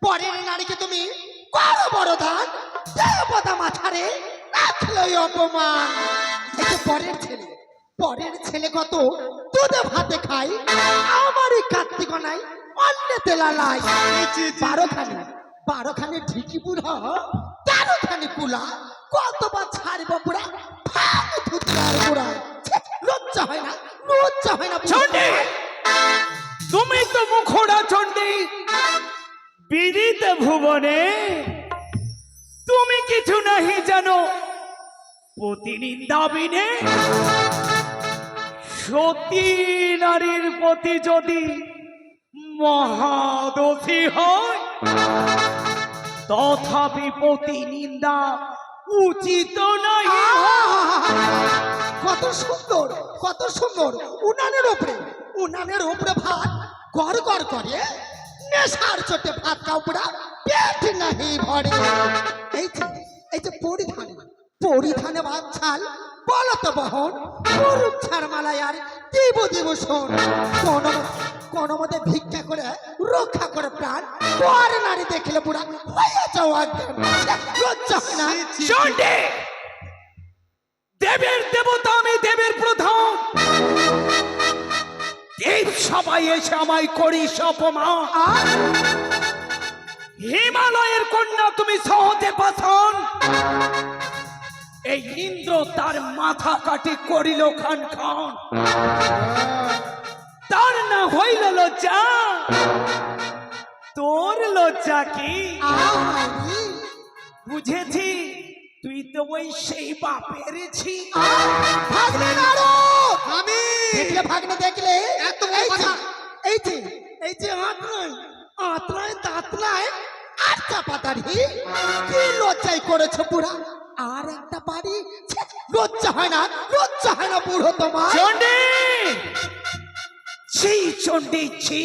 পরের নারীকে তুমি বড় বড় দান দেবতা মাথারে রাখলো অপমান। এই যে পরের ছেলে কত দুধে ভাতে খাই, আমারই কার্তিক নাই অন্য তেলালাই। 12খানি ঢিকি বুড়া 13খানি কুলা, কতবার ছাড়ব বুড়া ধুতরার বুড়া। লজ্জা হয় না, লজ্জা হয় না? চণ্ডী, তুমি তো মুখোড়া চণ্ডী, বিদিত ভুবনে তুমি কিছু নাহি জানো প্রতিনিন্দা বিনে। সতী নারীর প্রতি যদি মহাদোষী হয়, তথাপি প্রতিনিন্দা উচিত নাই। কত সুন্দর, কত সুন্দর। উনানের উপরে ভাত গড় গড় করে, নেশার চোটে ভাত কাপড়া পেট নাহি ভরে। এই যে পরিধানে ভাত ছাল বলত বহন, গরুর ছাড় মালায় আর দিব শোন। কোন মতে ভিক্ষা করে রক্ষা করে প্রাণ, পর নারী দেখলে বুড়া হয়ে যাও একদম। লজ্জা হয় না? চণ্ডী, দেবের দেবতা আমি, দেবের প্রধান, দেব সবাই এসে আমায় করিস অপমান। হিমালয়ের কন্যা তুমি সহজে পাথন, এই ইন্দ্র তার মাথা কাটি করিল খান খান। তার না হইল লজ্জা, তোর লজ্জা কি? বুঝেছি, তুই তো ওই সেই বাপের ছি। ভাগ্নে নারদ, আমি ভাগ্নে দেখলে এত কথা। এই যে আত্রায় দাঁতলায় আর চাপাতারি কি লজ্জাই করেছো পুরা। আর একটা বাড়ি, লজ্জা হয় না, লজ্জা হয় না বুড়ো তোমার? চণ্ডী, ছি চণ্ডী ছি।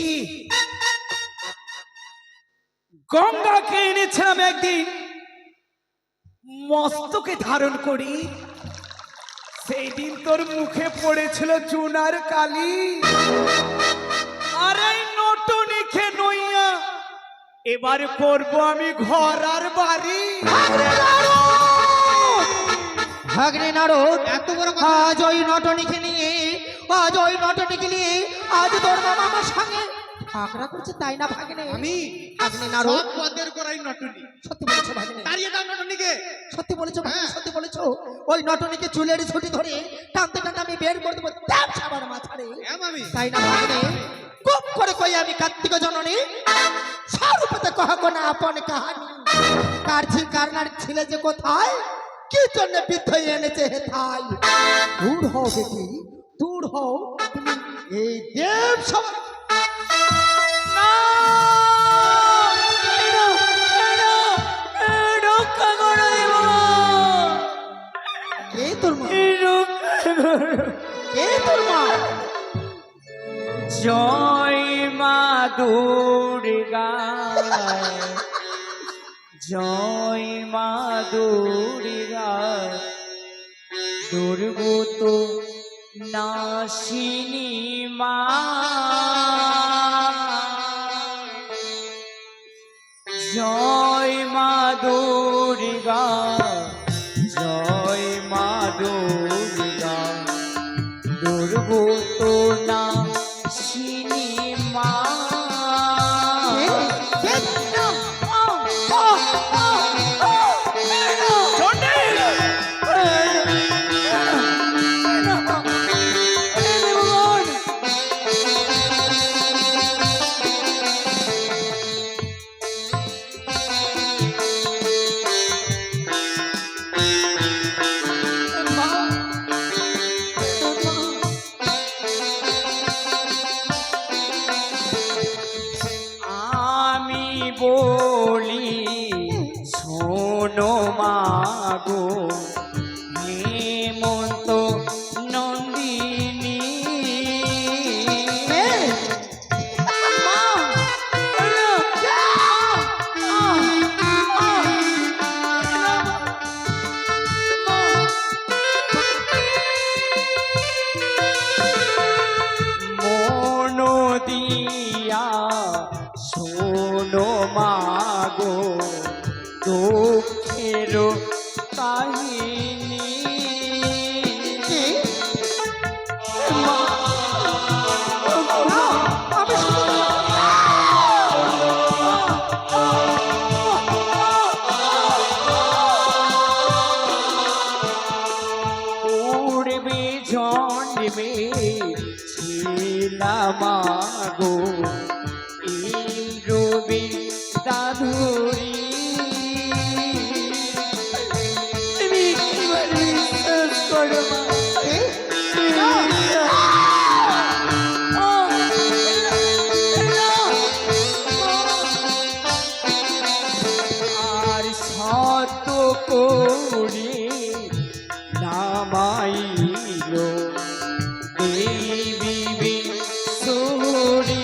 গঙ্গাকে এনেছিলাম একদিন মস্তকে ধারণ করি, সেই দিন তোর মুখে পড়েছিল চুনার কালি। আর এই নটনিকে নইয়া এবার করবো আমি ঘর আর বাড়ি। ভাগ্নে নারদ, এত বড় কথা। আজ ওই নটনিকে নিয়ে আজ তোর মামা আমার সঙ্গে ঝগড়া করছে, তাই না ভাগ্নে? ভাগ্নে নারদ, পদের করাই নটনি। সত্যি বলেছো ভাগ্নে, দাঁড়িয়ে দাও নটনিকে। সত্যি বলেছো ভাগ্নে, সত্যি বলেছো। ওই নটনিকে চুলের ছুটি ধরে টানতে টানতে আমি বের করে দেবো দেব সবার মাথারে, তাই না ভাগ্নে? খুব করে কই আমি কার্তিক জননী, স্বরূপতে কহ না আপন কাহানি। কারনার ছিলে যে কোথায়, কি জন্য বৃদ্ধ এনেছে হেথায়। দূর হও বেটি, দূর হও তুমি এই দেব সবার। জয় মা দুর্গা, জয় মা দুর্গা, দুর্গত নাশিনী মা। জয় মা দুর্গা, জয় মা দুর্গা, দুর্গত নাশিনী মা। বলি শোনো মাগো হেমন্ত নন্দিনী, মন দিয়া শোনো মাগো দুঃখের কাহিনী কি? মা, না, আমি শুনবো না। পূর্বে জন্মে ছিলাম মাগো এই রবি দাধুরী তুমি একবার বিশ্বাস করো মা। কি? না। আর শত করে নামাইল দেবী সুরি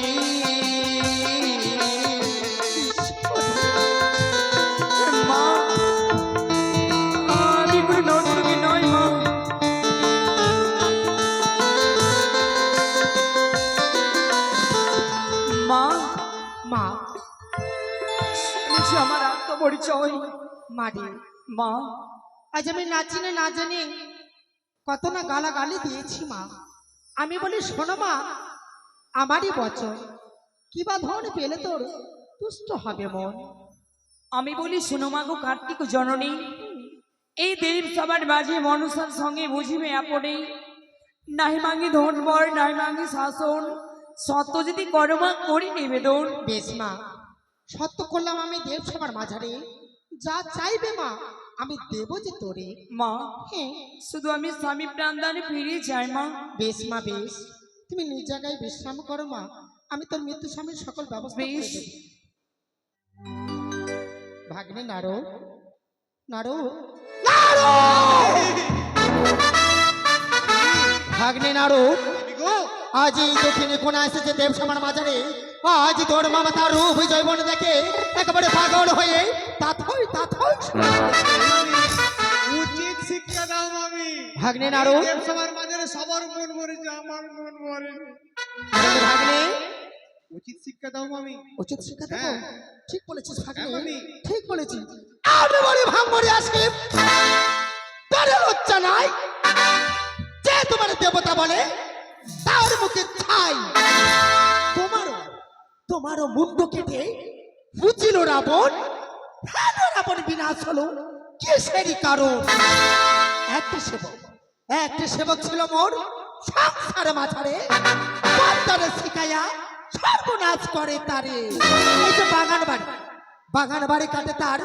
মা, আমি কোনো নর্তকী নই মা। মা, মা, শুনেছি আমার আত্মপরিচয়। মারি, মা, আজ আমি নাচি না জানি কত না গালাগালি দিয়েছি মা। আমি বলি শোনো মা, আমারই বচন কি বা ধন পেলে তোর তুষ্ট হবে মন। আমি বলি শোনো মাগো কার্তিক জননী, এই দেব সবার মাঝে মনুষ্যর সঙ্গে বুঝিবে আপনি নাই মাঙ্গি ধন বর নাই মাঙ্গি শাসন, সত্য যদি কর্মা করি নিবেদন। বেশ মা, সত্য করলাম আমি দেব সবার মাঝারে, যা চাইবে মা আমি দেব যে তোরে। মা, হ্যাঁ শুধু আমি স্বামী প্রাণদানে ফিরে যাই মা। বেশ মা বেশ, তুমি নিজ জায়গায় বিশ্রাম করো মা, আমি তোর মৃত্যু স্বামীর সকল ব্যবস্থা করে বেশ। দেব। ভাগ্নে নারো নারো নারো, ভাগ্নে নারো, আমি গো আজ এই দক্ষিণে কোনা এসেছে দেব সমান মাঝারে। আজ তোর মামা তার রূপ জৈবন দেখে একেবারে পাগল হয়ে তাথই তাথই উচিত শিক্ষা দাও মামি। ভাগ্নে নারো, দেব সবার মাঝে সবার মন মরেছে, আমার মন মরে। ভাগ্নে উচিত শিক্ষা দাও মামি। উচিত শিক্ষা দেবো। হ্যাঁ। ঠিক বলেছিস ভাগ্নে, হ্যাঁ, মামি। ঠিক বলেছিস। আমি বলি ভাঙবড়ি আসি তার লজ্জা নাই, যে তোমার দেবতা বলে তার মুখে ছাই। তোমারও মুন্ড কেটে বুঝিল রাবণ, কেন রাবণ বিনাশ হলো কিসেরই কারণ। একটা সেবক ছিল মোর সংসার মাঝারে, পদ্মারে শিখাইয়া সর্বনাশ করে তারে। এই যে বাগান বাড়ি কাটে তার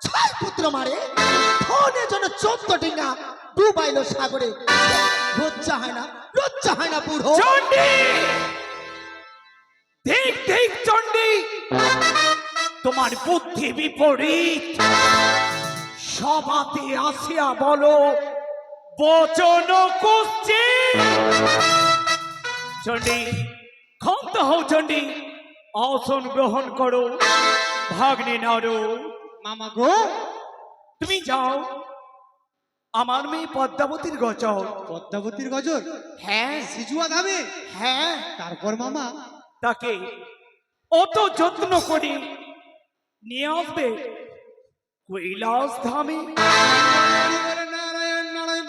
6 পুত্র মারে, ধনের জন্য 14 ডিঙা ডুবাইলো সাগরে। লজ্জা হয় না বুড়ো। চণ্ডী, দেখ দেখ চণ্ডী, তোমার বুদ্ধি বিপরীত। সভাতে আসিয়া বলো বচন কুশ্চি। চণ্ডী, ক্ষমতা হও চণ্ডী, আসন গ্রহণ করো। ভাগ্নে নারো, মামা গো, তুমি যাও আমার মেয়ে পদ্মাবতীর গচর। পদ্মাবতীর গজর হ্যাঁ সিজুয়া ধামে। হ্যাঁ, তারপর মামা তাকে অত যত্ন করে নিয়ে আসবে কৈলাস ধামে। নারায়ণ নারায়ণ,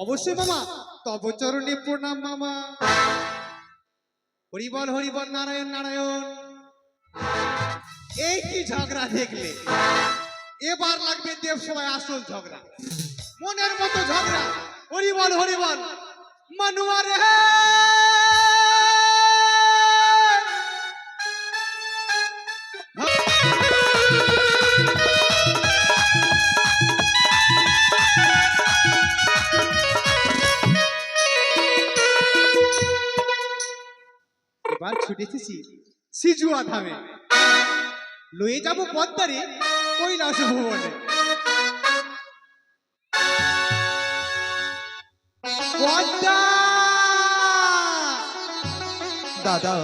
অবশ্যই মামা, তব চরণে প্রণাম মামা। হরিবল হরিবল, নারায়ণ নারায়ণ। এই কি ঝগড়া দেখলে, এবার লাগবে দেব সবাই আসল ঝগড়া, মনের মতো ঝগড়া। হরিবল হরিবল, মানুয়ারে এবার ছুটেছি সিজুয়া ধামে, লয়ে যাব পদ্মারে কৈলাস ভুবনে। পদ্মা দাদা,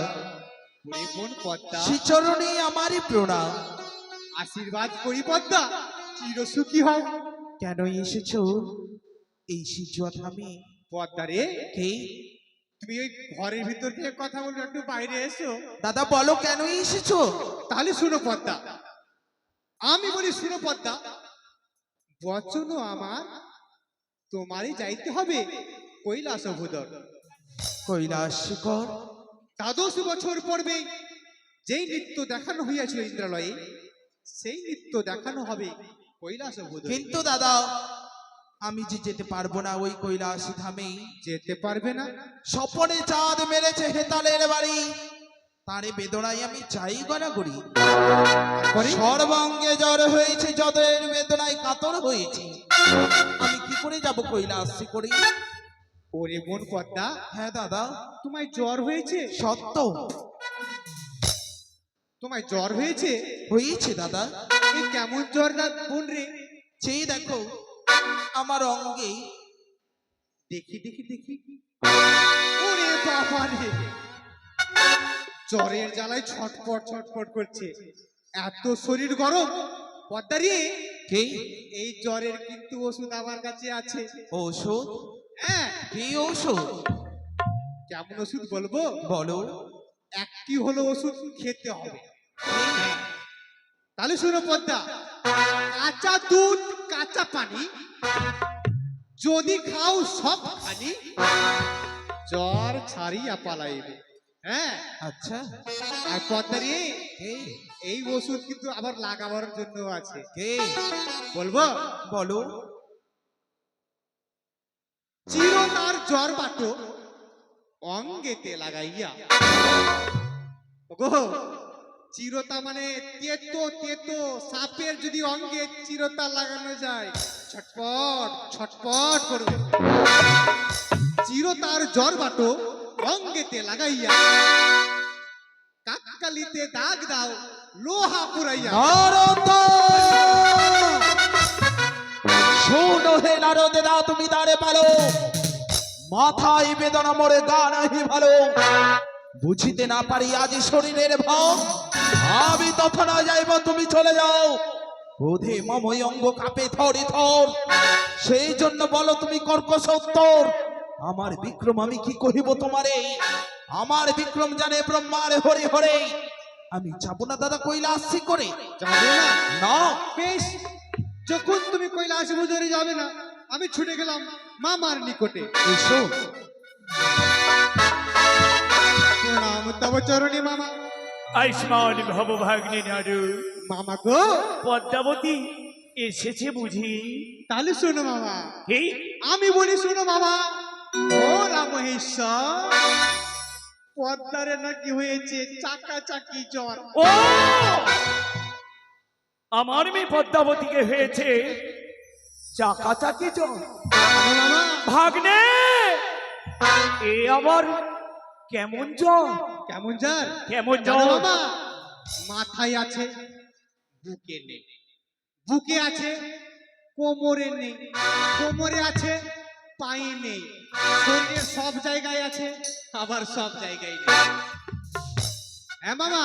ওরে বোন পদ্মা, শ্রীচরণে আমারই প্রণাম। আশীর্বাদ করি পদ্মা, চিরসুখী হও। কেন এসেছো এই সিজুয়া ধামে? পদ্মা রে, কে? তুমি ওই ঘরের ভিতর থেকে কথা বলবে, একটু বাইরে এসো। দাদা বলো কেন এসেছো? তাহলে শুনো পদ্মা, আমি বলি শুনো পদ্মা, বচনও আমার, তোমারই যাইতে হবে কৈলাস ভূধর। কৈলাস শিখর। 12 বছর পূর্বে যেই নৃত্য দেখানো হইয়াছিল ইন্দ্রালয়ে, সেই নৃত্য দেখানো হবে কৈলাস ভূধর। কিন্তু দাদা, আমি যে যেতে পারবো না ওই কৈলাস ধামে। যেতে পারবে না? স্বপনে চাঁদ মেরেছে হেতালের বাড়ি, তারে বেদনায় আমি চাই গড়াগড়ি। সর্বাঙ্গে জ্বর হয়েছে, যদের বেদনায় কাতর হয়েছি। আমি কি করে যাব কৈলাস শিখরে? ওরে বোন পদ্মা, হ্যাঁ দাদা, তোমায় জ্বর হয়েছে? সত্য তোমায় জ্বর হয়েছে? হয়েছে দাদা। এই কেমন জ্বর বোন রে? চেয়ে দেখো আমার অঙ্গে। দেখি দেখি দেখি, ওরে বাবা রে, জ্বরের জ্বালায় ছটফট ছটফট করছে, এত শরীর গরম। পদ্মা রে, কে? এই জ্বরের কিন্তু ওষুধ আমার কাছে আছে। ঔষধ? হ্যাঁ। কি ঔষধ? কেমন ওষুধ বলবো? বলো। একটি হলো ওষুধ খেতে হবে। তাহলে শুনো পদ্মা, কাঁচা দুধ কাঁচা পানি যদি খাও সব খানি, জ্বর ছাড়িয়া পালাইবে। হ্যাঁ। আচ্ছা। আর পদ্মা রে, কে? এই ওষুধ কিন্তু আবার লাগাবার জন্য আছে। কে? বলবো? বলো। চিরতার জ্বর বাটো অঙ্গেতে লাগাইয়া। ওগো, চিরতা মানে তেতো তেতো সাপের যদি অঙ্গে চিরতা লাগানো যায়, ছটপট ছটপট করবে। চিরতার জ্বর বাটো অঙ্গেতে লাগাইয়া, কাককালিতে দাগ দাও লোহা পুরাইয়া। শোনো হে নারদেরা, তুমি দাঁড়ে পালো, মাথায় বেদনা মরে গা নাহি ভালো। বুঝিতে না পারি আজ শরীরের ভাব, আমি তথা না যাইব তুমি চলে যাও। বোধে মমই অঙ্গ কাঁপে থরে থর, সেই জন্য বলো তুমি কর্কশ উত্তর। আমার বিক্রম আমি কি কহিব তোমারে, আমার বিক্রম জানে ব্রহ্মার হরে হরে। আমি যাব না দাদা কৈলাস শিখরে। যাবে না? না। বেশ, যখন তুমি কৈলাস ভূধরে যাবে না, আমি ছুটে গেলাম মামার নিকটে। এসো। প্রণাম তব চরণে মামা। আয়ুষ্মান ভব ভাগ্নে নাড়ু। মামা গো, পদ্মাবতী এসেছে বুঝি? তাহলে শোনো মামা, এই আমি বলি শোনো মামা। ও রামহেশ্বর, পদ্মারে নাকি হয়েছে চাকা চাকি জ্বর। ও আমার মেয়ে পদ্মাবতীকে হয়েছে চাকাচাকি জ্বর। মামা, ভাগ্নে, এ আবার কেমন জ্বর? কেমন জ্বর? কেমন জানো জ্বর? মামা, মাথায় আছে বুকে নেই, বুকে আছে কোমরে নেই, কোমরে আছে পায়ে নেই, শরীরের সব জায়গায় আছে আবার সব জায়গায় নেই। হ্যাঁ মামা।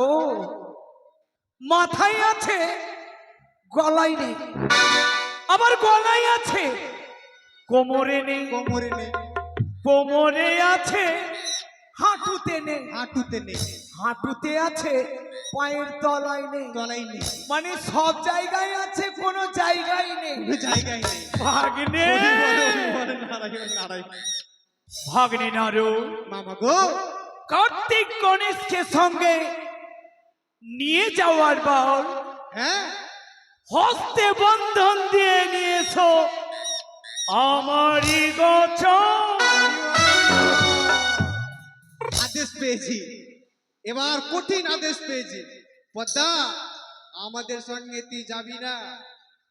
ও মাথায় আছে গলায় নেই, আবার গলায় আছে কোমরে নেই, কোমরে নেই, কোমরে আছে হাঁটুতে নেই, হাঁটুতে নেই, হাঁটুতে আছে পায়ের তলায় নেই, গলায় নেই, মানে সব জায়গায় আছে, কোনো জায়গায় নেই। কোনো জায়গায় নেই। ভাগ্নে, নারায়ণ নারায়ণ। ভাগ্নে নারু, মামা গো, কার্তিক গণেশকে সঙ্গে নিয়ে যাওয়ার পর হ্যাঁ, হস্তে বন্ধন দিয়ে নিয়েছো আমারই গোচর। আদেশ পেয়েছি, এবার কঠিন আদেশ পেয়েছি। পদ্মা, আমাদের সঙ্গে তুই যাবি না,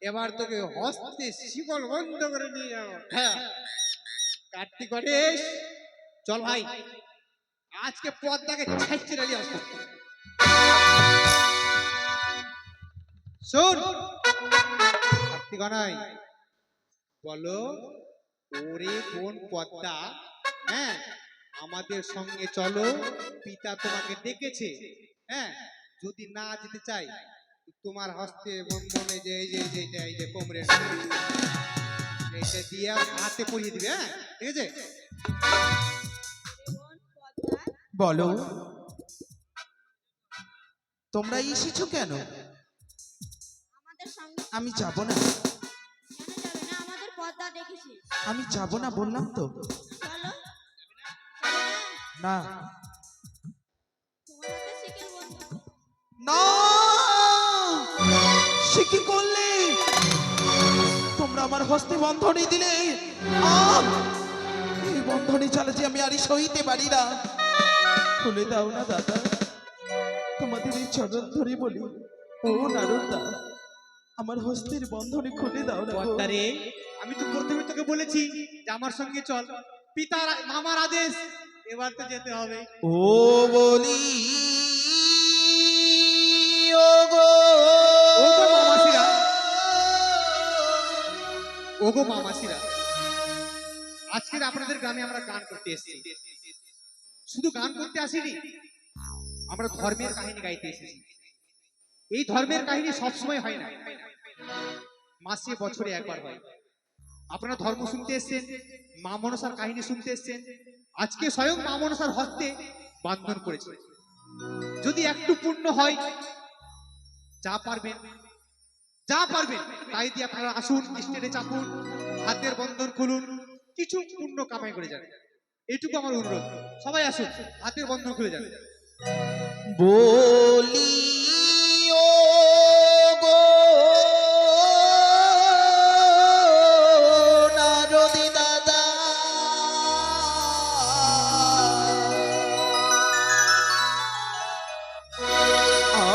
এবার তোকে হস্তে শিকল বন্ধ করে নিয়ে যাবো। হ্যাঁ, কার্তিক গণেশ, চল ভাই, আজকে পদ্মাকে ছাইছে রেলি আসবো। শোন কার্তিক গণাই, বলো, ওরে বোন পদ্মা, হ্যাঁ, আমাদের সঙ্গে চলো, পিতা তোমাকে ডেকেছে। হ্যাঁ, যদি না যেতে চাই, তোমার হস্তে বন্ধনে যে এই যে এই যে এই যে কোমরের এইটা দিয়ে হাতে পরিয়ে দিবে। হ্যাঁ, ঠিক আছে? বলো। তোমরা এসেছো কেন? আমাদের সঙ্গে আমি যাব না, কেন যাবে না? আমাদের পদ্মা দেখেছি। আমি যাব না বললাম তো। চলো না তোমার হাতে শিখের বন্ধু। না, সে কি করলে? তোমরা আমার হস্তে বন্ধনী দিলে। আহ! এই বন্ধনী চালে যে আমি আর সইতে পারি না। খুলে দাও না দাদা, তোমাদের এই চরণ ধরে বলি। ও নারদা, আমার হস্তের বন্ধনী খুলে দাও না গো। পদ্মারে, আমি তো প্রথমে তোকে বলেছি যে আমার সঙ্গে চল, পিতার মামার আদেশ, এবার তো যেতে হবে। ও বলি ও গো ওগো মামাসিরা, ওগো মামাসিরা, আজকের আপনাদের গ্রামে আমরা গান করতে এসেছি। শুধু গান করতে আসিনি, আমরা ধর্মের কাহিনী গাইতে এসেছি। এই ধর্মের কাহিনী সবসময় হয় না, মাসে বছরে একবার হয়। আপনারা ধর্ম শুনতে এসেছেন, মা মনসার কাহিনী শুনতে এসেছেন। আজকে স্বয়ং মা মনসার হস্তে বান্ধন করেছে। যদি একটু পুণ্য হয়, যা পারবেন তাই দিয়ে আপনারা আসুন, স্টেজে চাপুন, হাতের বন্ধন খুলুন, কিছু পুণ্য কামাই করে যান। এইটুকু আমার অনুরোধ, সবাই আসুন, হাতের বন্ধন খুলে যান। বলি ও গো নারদী দাদা,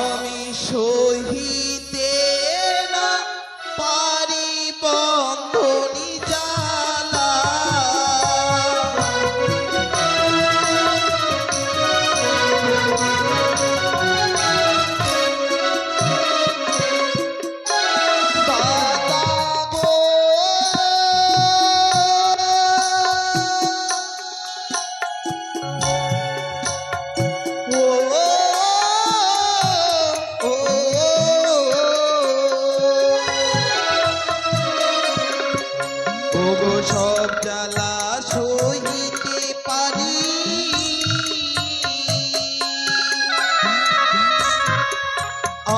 আমি সহিতে না পারি বন্ধনী জ্বালা। সব জ্বালা সইতে পারি,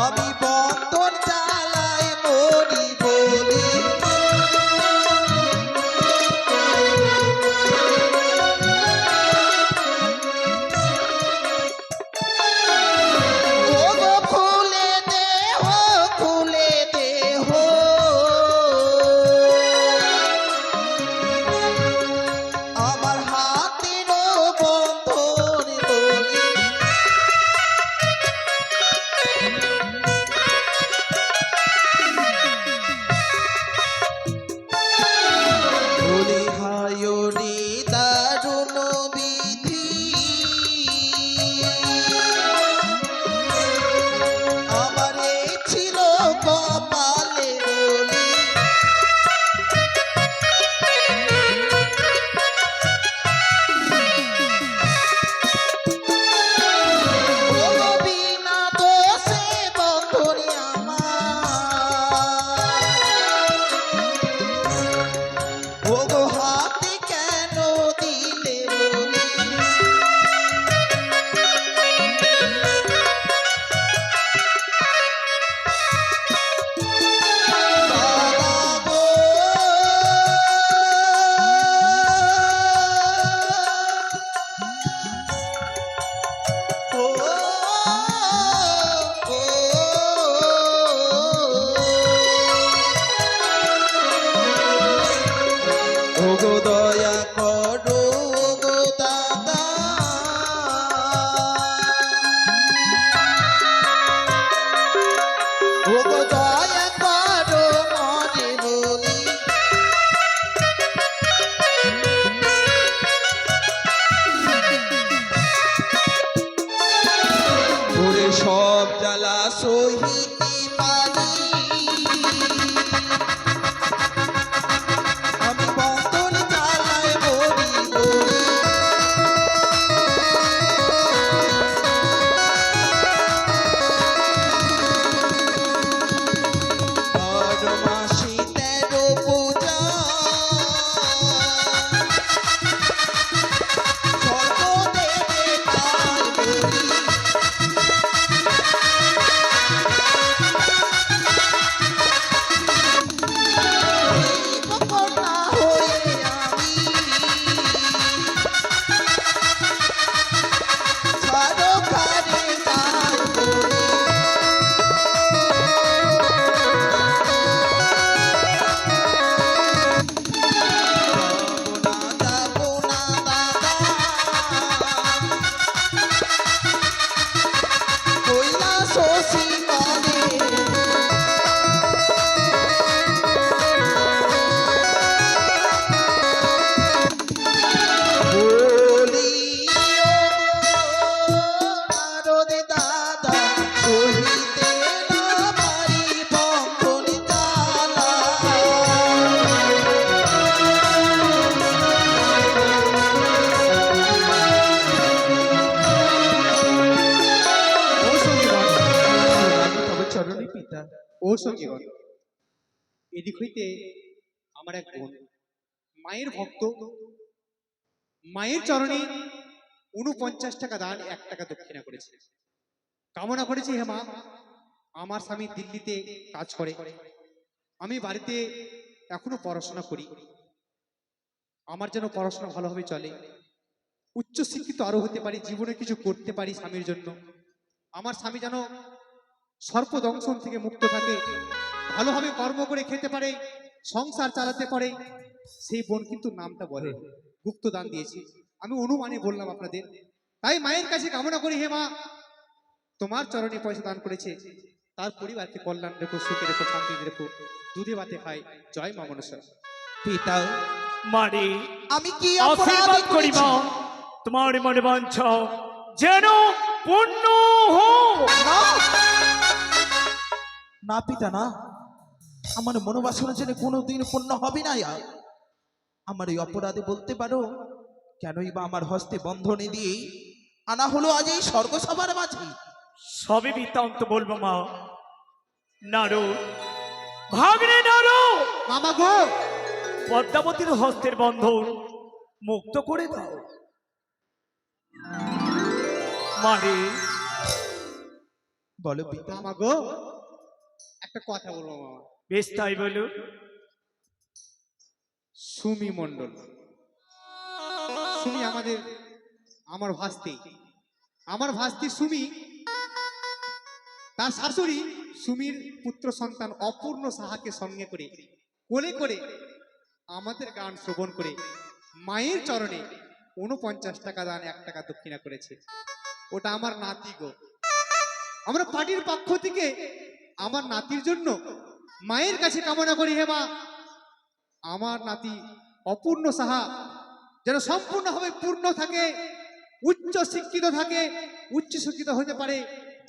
আমি বন্ধন জ্বালায় মরি বলি। ওগো খুলে দেহ, খুলে দেহ, আমার হাতের বন্ধন বলি। বলি হায়রে দারুণ বিধি, আমার এই ছিল কপালে বলি। ওগো বিনা দোষে বন্ধনী আমার, ওগো হাতে কেন দিলে বলি। দাদা গো, ও ওগো দয়া করো গো দাদা, ওগো দয়া করো মরে বলি। ওরে সব জ্বালা সহিতে পারি, আমি বন্ধন জ্বালায় মরি বলি। আর মাসে 13 পূজা, স্বর্গ দেবে তাই বলি। পিতা। ও সঙ্গীগণ, এদিক হইতে আমার এক বোন মায়ের ভক্ত, মায়ের চরণে 49 টাকা দান, 1 টাকা দক্ষিণা করেছে। কামনা করেছে, হে মা, আমার স্বামী দিল্লিতে কাজ করে, আমি বাড়িতে এখনো পড়াশোনা করি, আমার যেন পড়াশোনা ভালোভাবে চলে, উচ্চ শিক্ষিত আরো হতে পারি, জীবনে কিছু করতে পারি স্বামীর জন্য। আমার স্বামী যেন সর্পদংশন থেকে মুক্ত থাকে, ভালোভাবে কর্ম করে খেতে পারে, সংসার চালাতে পারে। সেই বোন কিন্তু নামটা বলে, গুপ্ত দান দিয়েছি, আমি অনুমানে বললাম আপনাদের। তাই মায়ের কাছে কামনা করি, হে মা, তোমার চরণে পয়সা দান করেছে, তার পরিবারকে কল্যাণ রেখো, সুখে রেখো, শান্তি রেখো, দুধে ভাতে খাই। জয় মা মনসা। পিতা, মারে আমি কি অপরাধ আশীর্বাদ করি করেছি? মা, তোমার মনে বাঞ্ছা যেন পূর্ণ হোক। না না পিতা, না, আমার মনোবাসনা যেন কোনোদিন পূর্ণ হবে না। আর আমার এই অপরাধে বলতে পারো, কেনই বা আমার হস্তে বন্ধনে দিয়ে আনা হলো আজ এই স্বর্গসভার মাঝে? সবে বৃত্তান্ত বলবো মা। নারু, ভাগ্নে নারু, মামা গো, পদ্মাবতীর হস্তের বন্ধন মুক্ত করে দাও। মারে বলো পিতা। মামা গো, একটা কথা বলবো মামা। বেশ, তাই বলো। সুমি মণ্ডল, সুমি আমার ভাস্তি সুমি, তার শাশুড়ি সুমির পুত্র সন্তান অপূর্ণ সাহাকে সঙ্গে করে কোলে করে আমাদের গান শ্রবণ করে মায়ের চরণে 49 টাকা দান, 1 টাকা দক্ষিণা করেছে। ওটা আমার নাতি গো। আমরা পার্টির পক্ষ থেকে আমার নাতির জন্য মায়ের কাছে কামনা করি, হে মা, আমার নাতি অপূর্ণ সাহা যেন সম্পূর্ণভাবে পূর্ণ থাকে, উচ্চ শিক্ষিত থাকে, উচ্চ শিক্ষিত হতে পারে,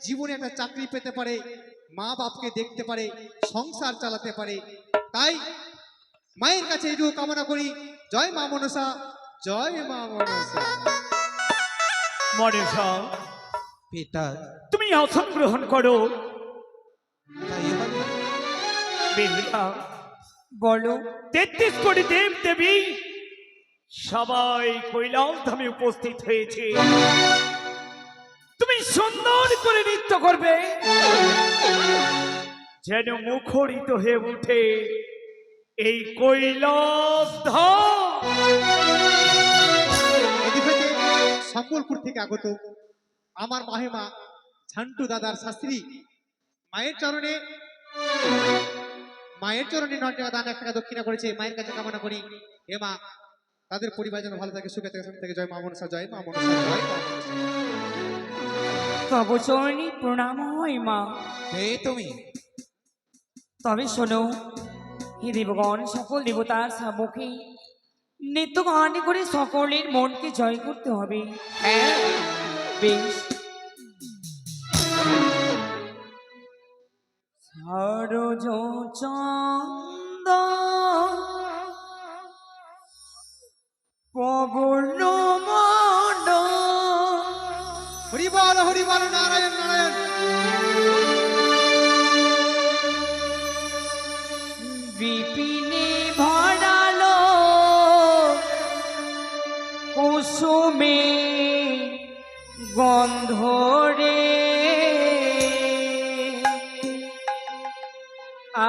জীবনে একটা চাকরি পেতে পারে, মা বাপকে দেখতে পারে, সংসার চালাতে পারে। তাই মায়ের কাছে এইটুকু কামনা করি। জয় মা মনসা, জয় মা মনসা। মনসা, পিতা, তুমি আসন গ্রহণ করো। তাই হবে। বেহুলা, বলো, 33 কোটি দেব দেবী সবাই কৈলাস ধামে উপস্থিত হয়েছে, তুমি সুন্দর করে নৃত্য করবে যেন মুখরিত হয়ে উঠে এই কৈলাস ধাম। এদিকে সম্বলপুর থেকে আগত আমার মাহিমা ঝান্টু দাদার শাস্ত্রী মায়ের চরণে 9 টাকা দান, 1 টাকা দক্ষিণা করেছে। মায়ের কাছে কামনা করি, হে মা, তাদের পরিবার যেন ভালো থাকে, সুখে থাকে, শান্তি থাকে। জয় মা মনসা, জয় মা মনসা, জয় মা মনসা। তব চরণে প্রণাম হয় মা। হে তুমি? তবে শোনো, হে দেবগণ, সকল দেবতার সামুখে নৃত্য গান করে সকলের মনকে জয় করতে হবে। হ্যাঁ, বেশ। সরোজ চন্দ পবন মন্ড হরি বল, নারায়ণ নারায়ণ। বিপিনে ভরালো কুসুমে গন্ধরে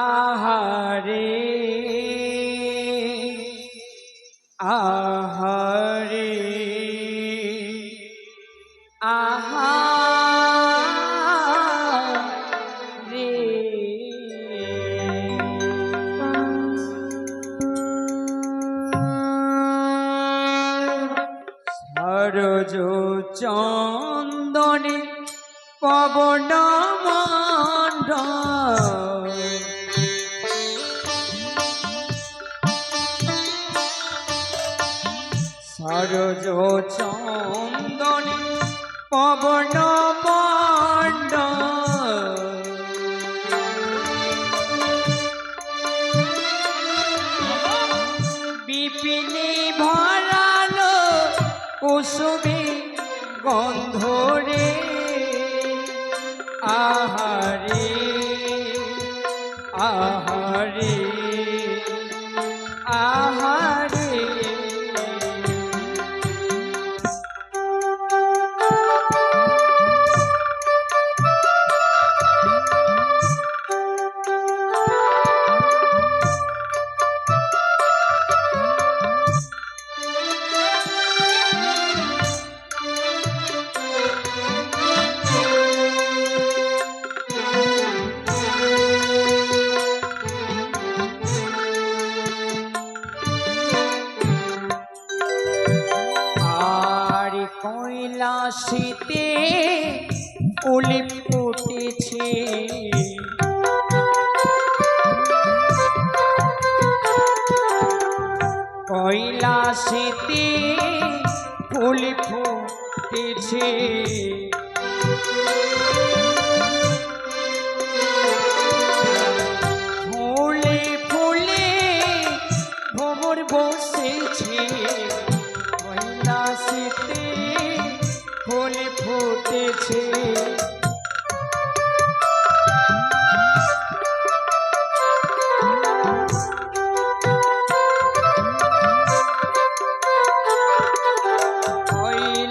আহারে আহারে আহারে সরোজ চন্দনে পবন মন্ডল সরোজ চন্দনে পবন মন্ডল বিপিনে ভরালো কুসুমে গন্ধরে আহারে আহারে আহারে আর কৈলাসিতে ফুল ফুটেছে কৈলাসিতে ফুল ফুটেছে ফুলে ফুলে ভ্রমর বসেছে কৈলাসিতে ফুল ফুটেছে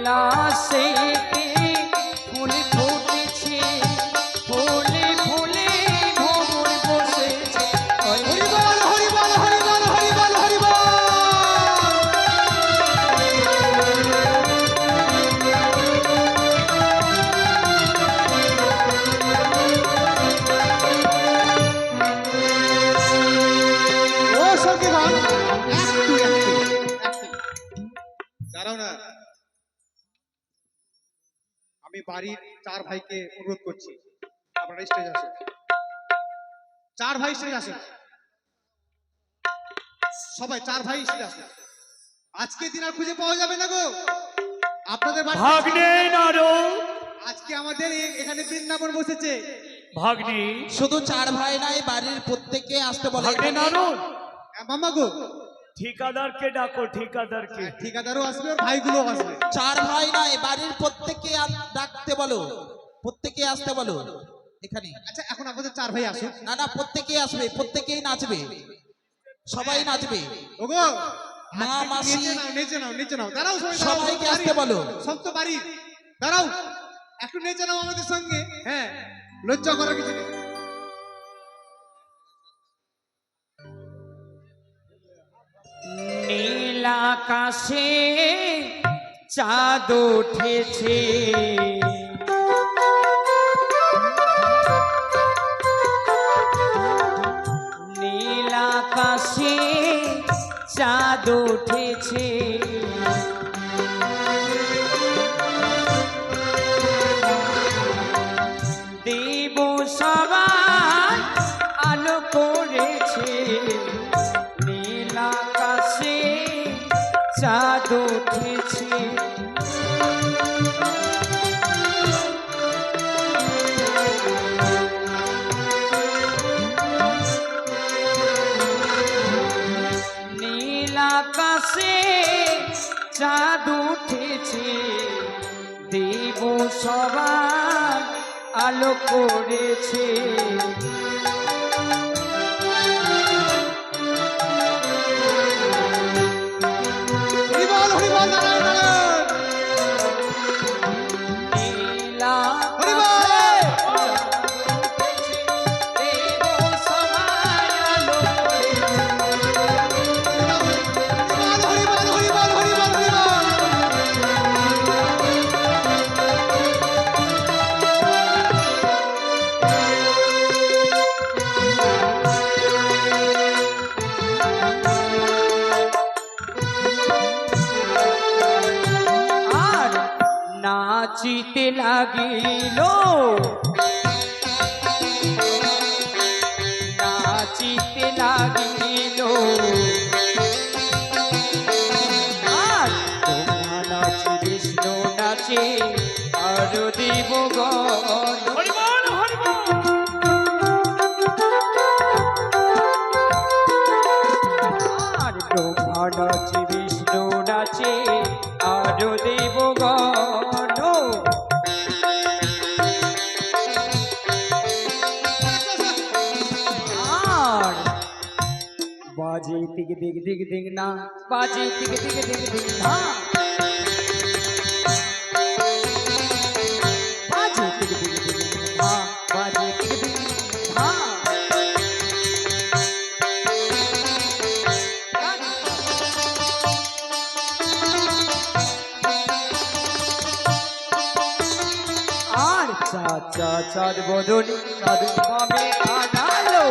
কৈলাসিতে ফুল ফুটেছে ফুলে ফুলে ভ্রমর বসেছে হরিবল হরিবল হরিবল হরিবল হরিবল। ও সখীগণ, দাঁড়াও না। আমি বাড়ির 4 ভাইকে অনুরোধ করছি, আপনারা স্টেজ আসুন। 4 ভাই স্টেজ আসুন, সবাই 4 ভাই স্টেজ আসুন। আজকে দিন আর খুঁজে পাওয়া যাবে না গো আপনাদের বাড়ি। ভাগ্নে নারদ, আজকে আমাদের এখানে বৃন্দাবন বসেছে। ভাগ্নে শুধু 4 ভাই নাই, বাড়ির প্রত্যেককে আসতে বলে। ভাগ্নে নারদ, মামা গো, ঠিকাদারকে ডাকো, ঠিকাদারকে। ঠিকাদারও আসবে আর ভাইগুলো আসবে। 4 ভাই নাই, বাড়ির প্রত্যেককে ডাকতে বলো, প্রত্যেকে আসতে বলো এখানে। আচ্ছা, এখন আমাদের 4 ভাই আসুন। না না, প্রত্যেকেই আসবে, প্রত্যেকেই নাচবে, সবাই নাচবে। ওগো, মা, মাসি, নিচে নাও, নিচে নাও, নিচে নাও। দাঁড়াও সবাই, দাঁড়াও। সবাইকে আসতে বলো। সব তো বাড়ি, দাঁড়াও, একটু নিচে নাও আমাদের সঙ্গে। হ্যাঁ, লজ্জা করার কিছু নেই। নীল আকাশে চাঁদ উঠেছে নীল আকাশে চাঁদ উঠেছে দেব সবাই আলো করেছে নীল আকাশে চাঁদ উঠেছে নীল আকাশে চাঁদ উঠেছে দেব সবাই আলো করেছে হরিবল হরিবল, দাঁড়াও, দাঁড়াও। নীল হরিবল। আকাশে দেব সবাই আলো করেছে হরিবল হরিবল হরিবল হরিবল। বাজে টিক দিক দিক দিক না বাজে টিক দিক দিক দিক না বাজে টিক দিক দিক দিক না বাজে টিক দিক দিক না আর চাচা চাঁদ বদলি চাঁদ বামে আনালো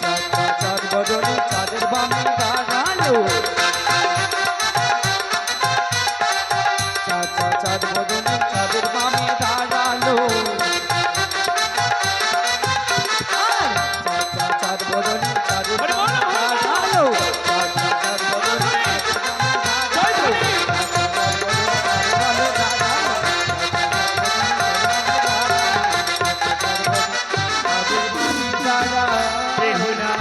চাচা চাঁদ বদলি চাঁদের বামে দাঁড়ালো চাচা চাঁদ বদলি চাঁদের বামে দাঁড়ালো আর চাচা চাঁদ বদলি চাঁদের বামে দাঁড়ালো চাচা চাঁদ বদলি বেহুলা,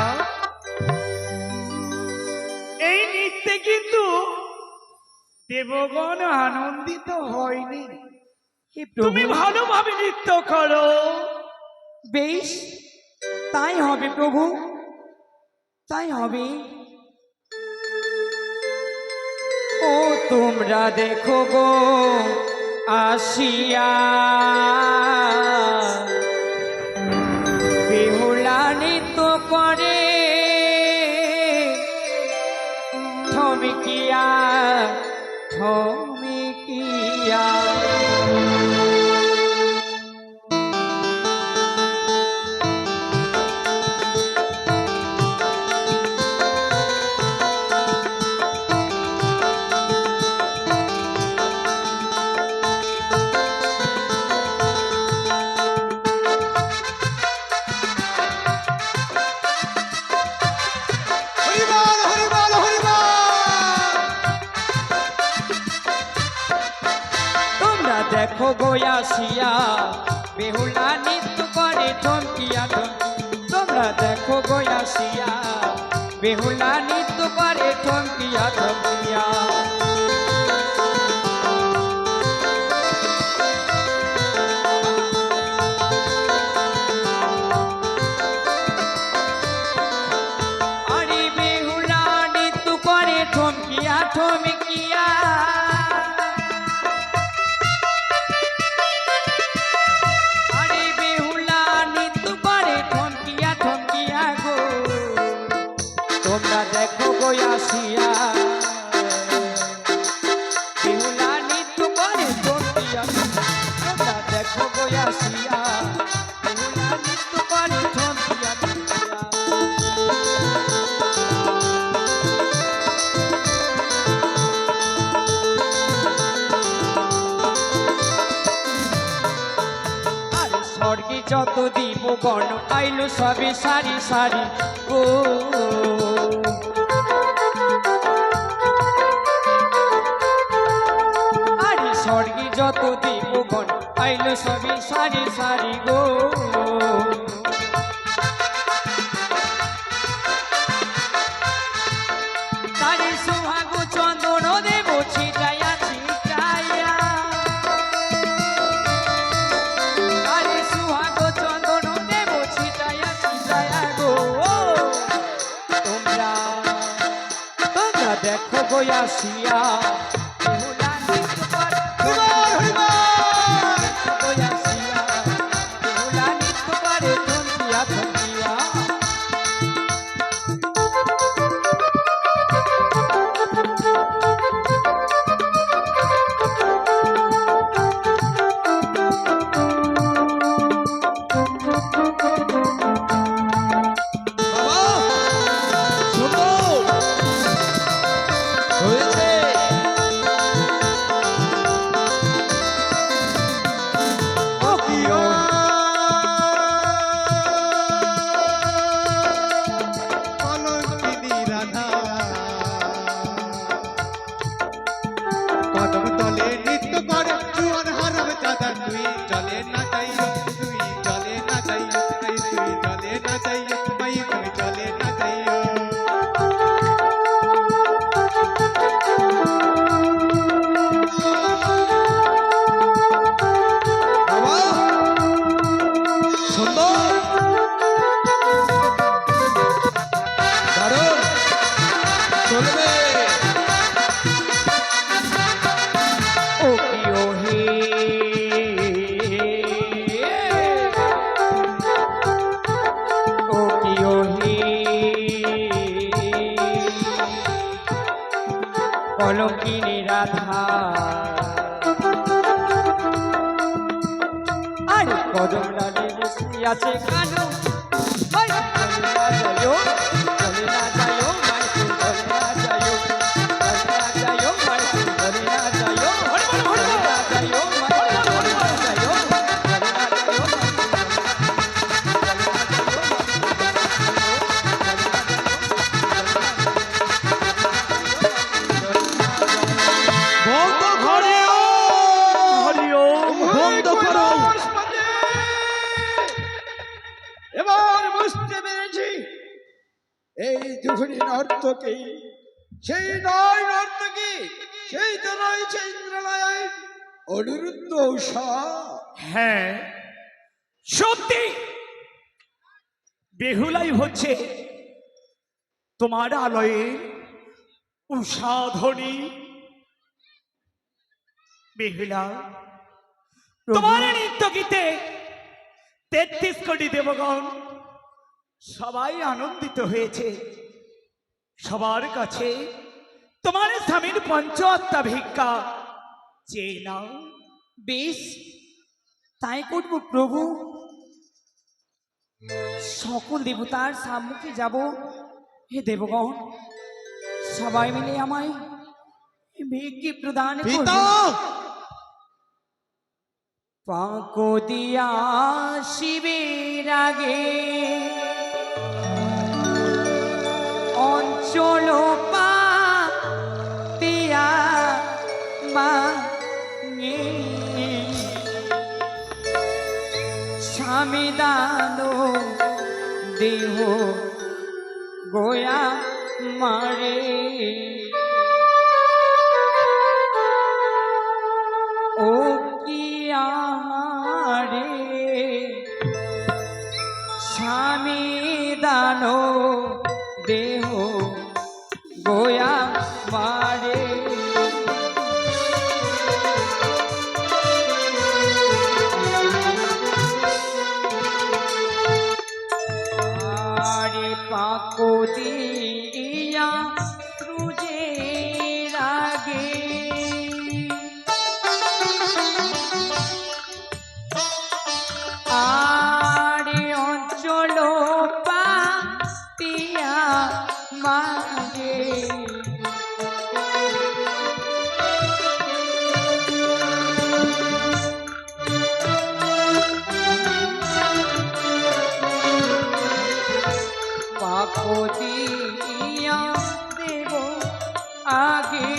এই নৃত্যে কিন্তু দেবগণ আনন্দিত হয়নি। হে তুমি প্রভু ভালোভাবে নৃত্য করো। বেশ তাই হবে প্রভু তাই হবে ও তোমরা দেখো গো আসিয়া বেহুলা নৃত্য করে থমকিয়া থমকিয়া হরিবল হরিবল হরিবল। তোমরা দেখো গোয়াসিয়া বেহুলা নৃত্য করে থমকিয়া তোমরা দেখো গোয়াসিয়া বেহুলা নৃত্য করে থমকিয়া থমকিয়া আরে বেহুলা নৃত্য করে থমকিয়া থমকিয়া আরে বেহুলা নৃত্য করে থমকিয়া থমকিয়া গো তোমরা দেখো গোয়াসিয়া বেহুলা নৃত্য করে থমকিয়া তোমরা দেখো গোয়াসিয়া বেহুলা নৃত্য করে থমকিয়া থমকিয়া আর স্বর্গে যত দিব গণ আইলো সবে সারি সারি গো আরে স্বর্গে যত দিব গণ আইলো সবে সারি সারি গো তারে সোহাগ চন্দন দেব ছিটাইয়া ছিটাইয়া তারে সোহাগ চন্দন দেব ছিটাইয়া ছিটাইয়া গো তোমরা তোমরা দেখো গোয়াসিয়া বেহুলা নৃত্য করে হরিবল হরিবল। গোয়াসিয়া বেহুলা নৃত্য করে থমকিয়া থমকিয়া বাবা শোনো হয়েছে কলঙ্কিনী রাধা আর কদম ডালে বসে আছে কানু ওই বলে না যাইও বলে না যাইও মাইকে বলে না যাইও বলে না যাইও মাইকে বলে না যাইও বলে না যাইও মাইকে বলে না যাইও বলে না যাইও বন্ধ ঘরে বন্ধ করো। এবার বুঝতে পেরেছি এই দুখুনি নর্তকী সেই নয় নর্তকী সেই তো রয়েছে ইন্দ্রলয় অনিরুদ্ধ উষা। হ্যাঁ সত্যি বেহুলাই হচ্ছে তোমার আলয়ে উষাধ্বনি। বেহুলা তোমার নৃত্য গীতে 33 কোটি দেবগণ সবাই আনন্দিত হয়েছে। সবার কাছে তোমার স্বামীর পঞ্চ আত্মা ভিক্ষা চেয়ে নাও। বেশ তাই করব প্রভু। সকল দেবতার সম্মুখে যাব। হে দেবগণ সবাই মিলে আমায় ভিক্ষে প্রদান পিতা করুন। পাকো দিয়া শিবের আগে অঞ্চল পা পিয়া মাঙে স্বামী দানো দেহ গোয়া মারে ও কি আহারে স্বামী দানো দেহ গোয়া মারে আরে পাকো দিয়া রুজের আগে আরে অঞ্চল পাতিয়া মাগে পাকো দিয়া দেব আগে